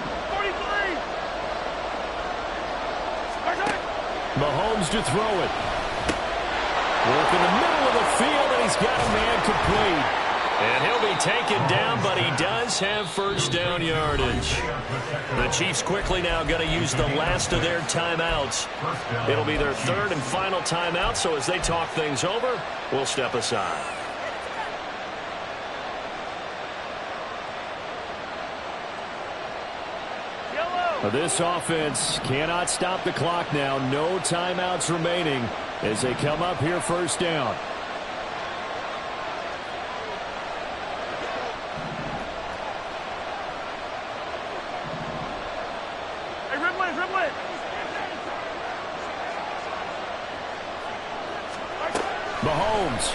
Mahomes to throw it. Work in the middle of the field, and he's got a man complete. And he'll be taken down, but he does have 1st down yardage. The Chiefs quickly now going to use the last of their timeouts. It'll be their 3rd and final timeout, so as they talk things over, we'll step aside. This offense cannot stop the clock now. No timeouts remaining as they come up here 1st down. Hey, Ripley. Mahomes.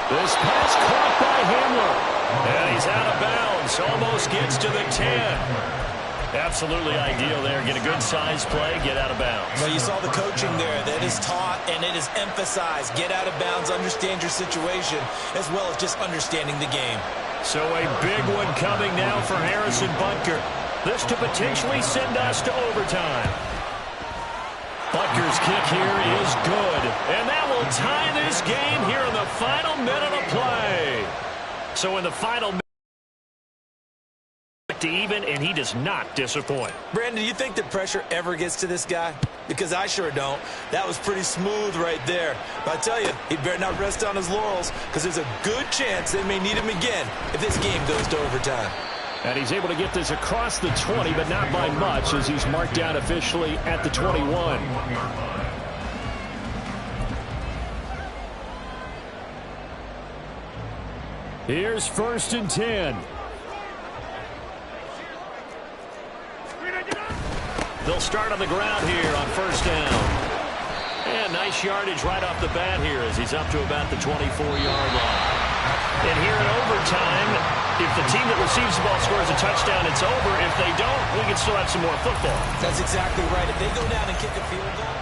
This pass caught by Hamler. And he's out of bounds. Almost gets to the 10. Absolutely ideal there. Get a good size play, get out of bounds. Well, you saw the coaching there. That is taught and it is emphasized. Get out of bounds, understand your situation, as well as just understanding the game. So a big one coming now for Harrison Butker. This to potentially send us to overtime. Butker's kick here is good. And that will tie this game here in the final minute of play. So in the final minute to even, and he does not disappoint. Brandon, do you think the pressure ever gets to this guy? Because I sure don't. That was pretty smooth right there. But I tell you, he better not rest on his laurels because there's a good chance they may need him again if this game goes to overtime. And he's able to get this across the 20, but not by much as he's marked down officially at the 21. Here's 1st and 10. They'll start on the ground here on 1st down. And nice yardage right off the bat here as he's up to about the 24-yard line. And here in overtime, if the team that receives the ball scores a touchdown, it's over. If they don't, we can still have some more football. That's exactly right. If they go down and kick a field goal.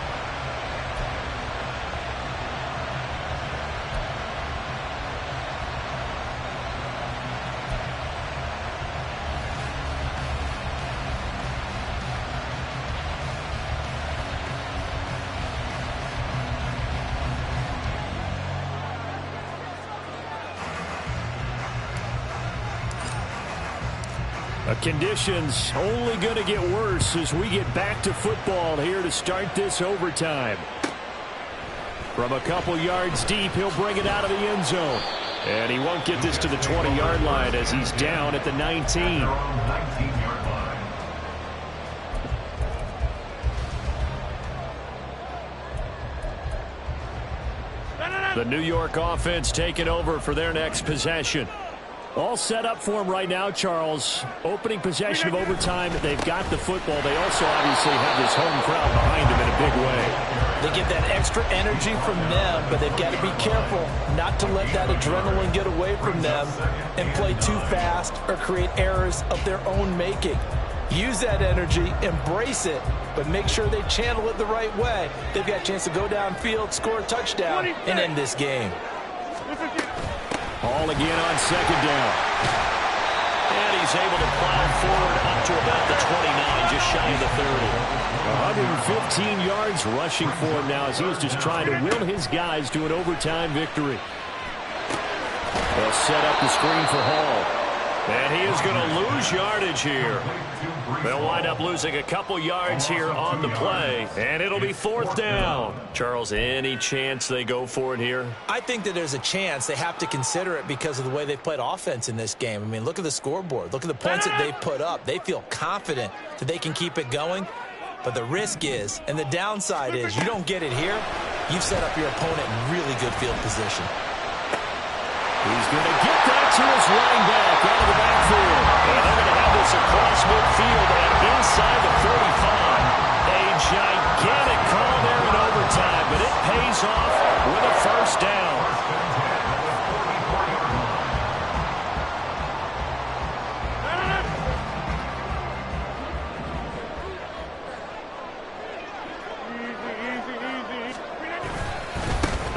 Conditions only going to get worse as we get back to football here to start this overtime. From a couple yards deep, he'll bring it out of the end zone. And he won't get this to the 20-yard line as he's down at the 19. The New York offense taking over for their next possession. All set up for him right now, Charles. Opening possession of overtime. They've got the football. They also obviously have this home crowd behind them in a big way. They get that extra energy from them, but they've got to be careful not to let that adrenaline get away from them and play too fast or create errors of their own making. Use that energy, embrace it, but make sure they channel it the right way. They've got a chance to go downfield, score a touchdown, and end this game. Ball again on second down. And he's able to plow forward up to about the 29, just shy of the 30. 115 yards rushing for him now as he's just trying to will his guys to an overtime victory. They'll set up the screen for Hall. And he is going to lose yardage here. They'll wind up losing a couple yards here on the play, and it'll be fourth down. Charles, any chance they go for it here? I think that there's a chance. They have to consider it because of the way they played offense in this game. I mean, look at the scoreboard. Look at the points that they've put up. They feel confident that they can keep it going. But the risk is, and the downside is, you don't get it here, you've set up your opponent in really good field position. He's going to get that to his running back out of the backfield. And they're going to have this across midfield and inside the 45. A gigantic call there in overtime, but it pays off with a first down.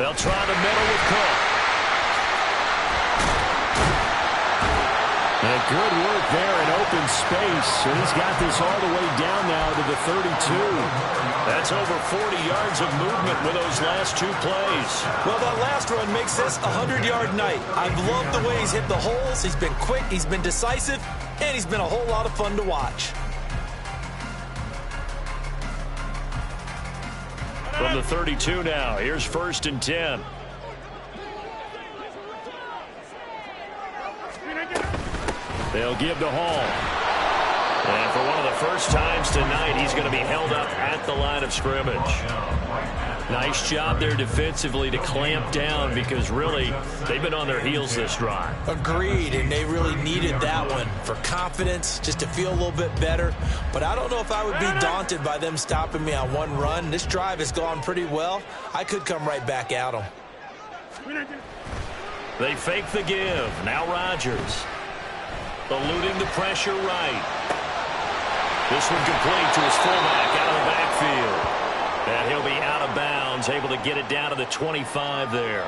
They'll try the middle with Cook. And good work there in open space. And he's got this all the way down now to the 32. That's over 40 yards of movement with those last two plays. Well, that last run makes this a 100-yard night. I've loved the way he's hit the holes. He's been quick, he's been decisive, and he's been a whole lot of fun to watch. From the 32 now, here's 1st and 10. They'll give to Hall. And for one of the first times tonight, he's going to be held up at the line of scrimmage. Nice job there defensively to clamp down because really they've been on their heels this drive. Agreed, and they really needed that one for confidence, just to feel a little bit better. But I don't know if I would be daunted by them stopping me on one run. This drive has gone pretty well. I could come right back at them. They fake the give. Now Rodgers. Eluding the pressure right. This one complete to his fullback out of the backfield. And he'll be out of bounds, able to get it down to the 25 there.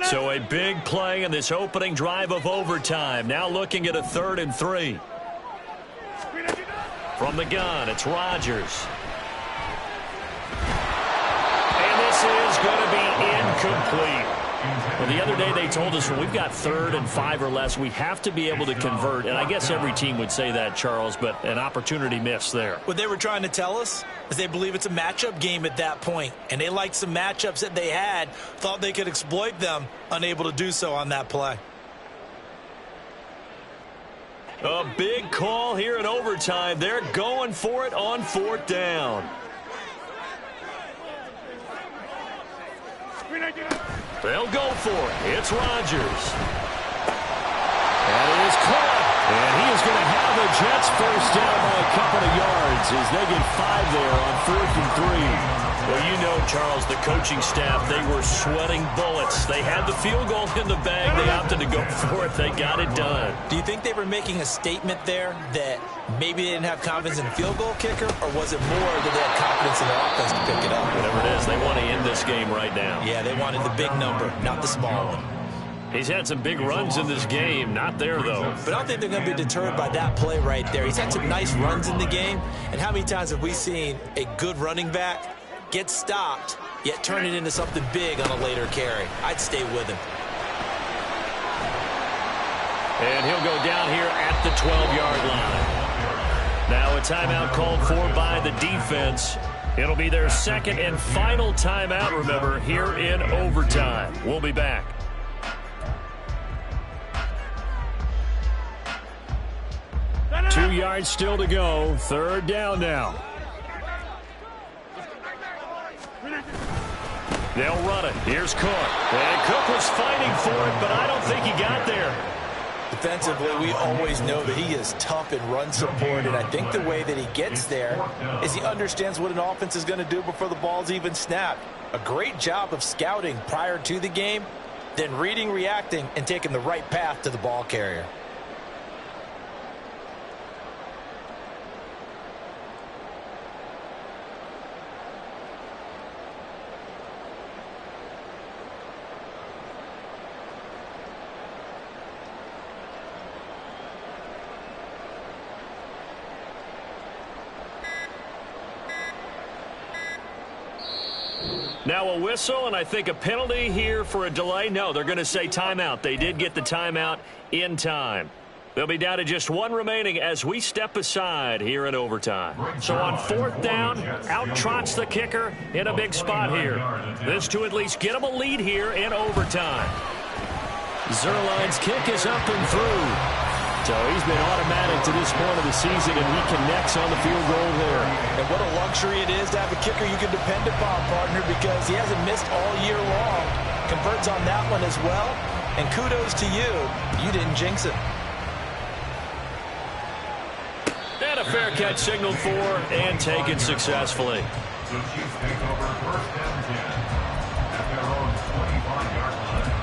So a big play in this opening drive of overtime. Now looking at a 3rd and 3. From the gun, it's Rodgers. And this is going to be incomplete. Well, the other day they told us when we've got 3rd and 5 or less, we have to be able to convert. And I guess every team would say that, Charles, but an opportunity missed there. What they were trying to tell us is they believe it's a matchup game at that point. And they liked some matchups that they had, thought they could exploit them, unable to do so on that play. A big call here in overtime. They're going for it on 4th down. They'll go for it. It's Rodgers. And it is caught. And he is going to have the Jets first down by a couple of yards as they get 5 there on 4th and 3. Well, you know, Charles, the coaching staff, they were sweating bullets. They had the field goal in the bag. They opted to go for it. They got it done. Do you think they were making a statement there that maybe they didn't have confidence in the field goal kicker, or was it more that they had confidence in their offense to pick it up? Whatever it is, they want to end this game right now. Yeah, they wanted the big number, not the small one. He's had some big runs in this game. Not there, though. But I don't think they're going to be deterred by that play right there. He's had some nice runs in the game. And how many times have we seen a good running back get stopped, yet turn it into something big on a later carry. I'd stay with him. And he'll go down here at the 12-yard line. Now a timeout called for by the defense. It'll be their second and final timeout, remember, here in overtime. We'll be back. Two yards still to go. Third down now. They'll run it. Here's Cook. And Cook was fighting for it, but I don't think he got there. Defensively, we always know that he is tough in run support, and I think the way that he gets there is he understands what an offense is going to do before the ball's even snapped. A great job of scouting prior to the game, then reading, reacting, and taking the right path to the ball carrier. Now a whistle, and I think a penalty here for a delay. No, they're going to say timeout. They did get the timeout in time. They'll be down to just one remaining as we step aside here in overtime. So on fourth down, out trots the kicker in a big spot here. This to at least get them a lead here in overtime. Zerline's kick is up and through. So he's been automatic to this point of the season, and he connects on the field goal there. And what a luxury it is to have a kicker you can depend upon, partner, because he hasn't missed all year long. Converts on that one as well, and kudos to you. You didn't jinx it. And a fair catch signaled for and taken successfully. So Chiefs take over first and 10 at their own 25-yard line.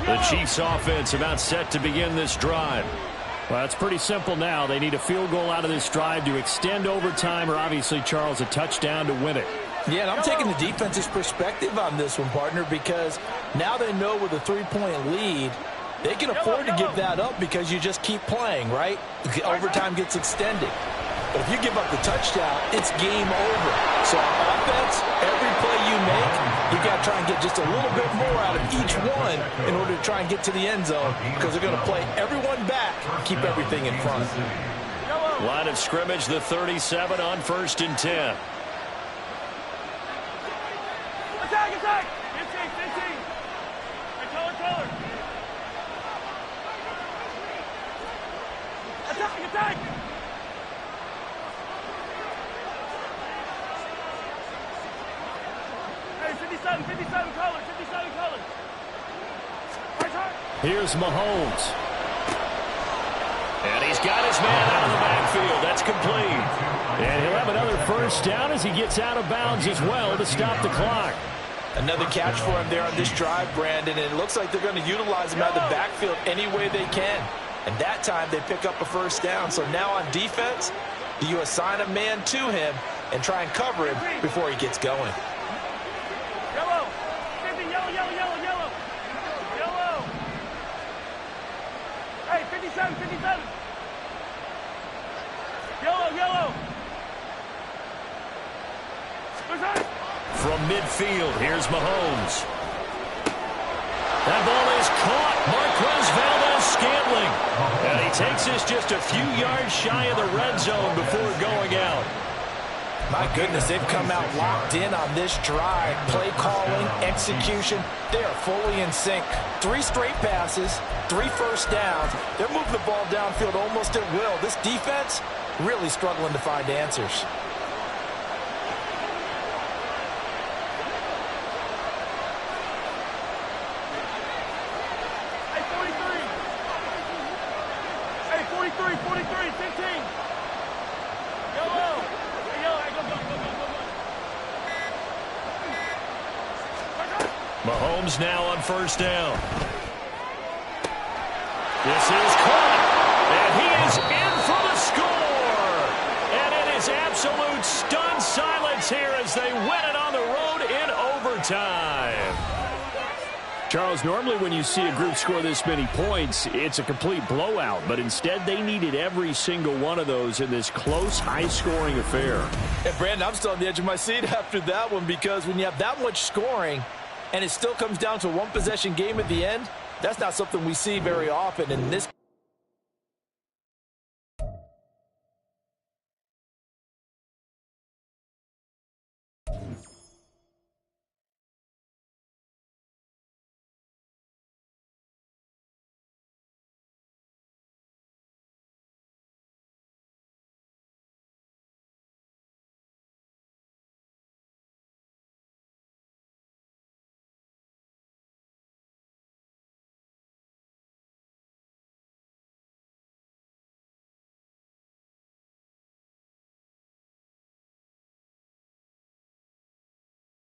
The Chiefs offense about set to begin this drive. Well, it's pretty simple now. They need a field goal out of this drive to extend overtime, or obviously, Charles, a touchdown to win it. Yeah, and I'm taking the defense's perspective on this one, partner, because now they know with a 3-point lead, they can afford to give that up because you just keep playing, right? Overtime gets extended. But if you give up the touchdown, it's game over. So on offense, every play you make, you got to try and get just a little bit more out of each one in order to try and get to the end zone, because they're going to play everyone back and keep everything in front. Line of scrimmage, the 37 on first and 10. Attack, attack! 15. Hey, color. Attack! Hey, 57 color. Here's Mahomes. And he's got his man out of the backfield. That's complete. And he'll have another first down as he gets out of bounds as well to stop the clock. Another catch for him there on this drive, Brandon, and it looks like they're going to utilize him out of the backfield any way they can. And that time they pick up a first down. So now on defense, you assign a man to him and try and cover him before he gets going. Yellow. 50, yellow. Hey, 57. Yellow. From midfield, here's Mahomes. That ball is caught. Marquez Valdes-Scantling. And he takes this just a few yards shy of the red zone before going out. My goodness, they've come out locked in on this drive. Play calling, execution, they are fully in sync. 3 straight passes, 3 first downs. They're moving the ball downfield almost at will. This defense really struggling to find answers. Hey, 43, 15. Yellow. Hey, go. Mahomes now on first down. This is caught. And he is in for the score. And it is absolute stunned silence here as they win it on the road in overtime. Charles, normally when you see a group score this many points, it's a complete blowout. But instead, they needed every single one of those in this close, high-scoring affair. And, Brandon, I'm still on the edge of my seat after that one, because when you have that much scoring and it still comes down to a one-possession game at the end, that's not something we see very often in this